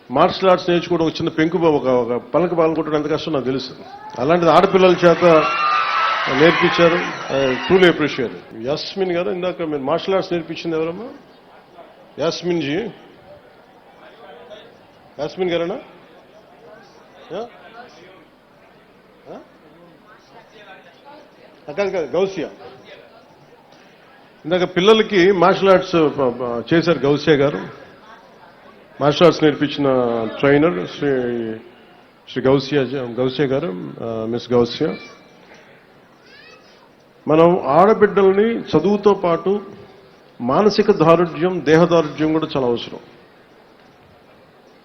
Martial arts నేర్చుకోవడం ఒక చిన్న పెంకు ఒక పలక పాల్గొట్టడం ఎంత కష్టం నాకు తెలుసు. అలాంటిది ఆడపిల్లల చేత నేర్పించారు. Truly appreciate. యాస్మిన్ గారు ఇందాక మీరు మార్షల్ ఆర్ట్స్ నేర్పించింది ఎవరమ్మా? యాస్మిన్ జీ, యాస్మిన్ గారేనా? కాదు గౌసియా. ఇందాక పిల్లలకి మార్షల్ ఆర్ట్స్ చేశారు గౌసియా గారు. మార్షల్ ఆర్ట్స్ నేర్పించిన ట్రైనర్ శ్రీ గౌసియా గారు, మిస్ గౌసియా. మనం ఆడబిడ్డల్ని చదువుతో పాటు మానసిక దారుఢ్యం, దేహదారుఢ్యం కూడా చాలా అవసరం.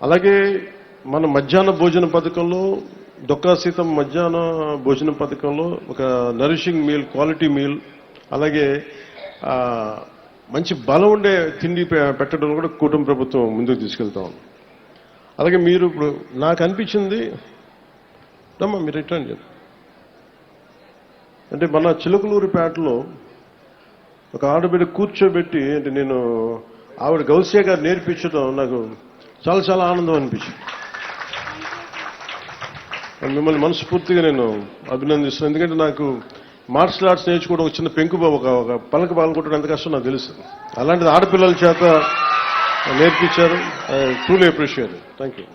అలాగే మన మధ్యాహ్న భోజన పథకంలో డొక్కా సీతం మధ్యాహ్న భోజన పథకంలో ఒక నరిషింగ్ మీల్, క్వాలిటీ మీల్, అలాగే మంచి బలం ఉండే తిండి పెట్టడం కూడా కూటమి ప్రభుత్వం ముందుకు తీసుకెళ్తాం. అలాగే మీరు ఇప్పుడు నాకు అనిపించింది, రమ్మా మీరు రిటర్న్ చెప్పండి. అంటే మన చిలుకలూరిపేటలో ఒక ఆడబిడ్డ కూర్చోబెట్టి, అంటే నేను ఆవిడ గౌసియా గారు నేర్పించడం నాకు చాలా చాలా ఆనందం అనిపించింది. మిమ్మల్ని మనస్ఫూర్తిగా నేను అభినందిస్తున్నాను. ఎందుకంటే నాకు మార్షల్ ఆర్ట్స్ నేర్చుకోవడం ఒక చిన్న పెంకు ఒక పలక పాల్గొట్టడం ఎంత కష్టం నాకు తెలుసు. అలాంటిది ఆడపిల్లల చేత నేర్పించారు. Truly appreciate. Thank you.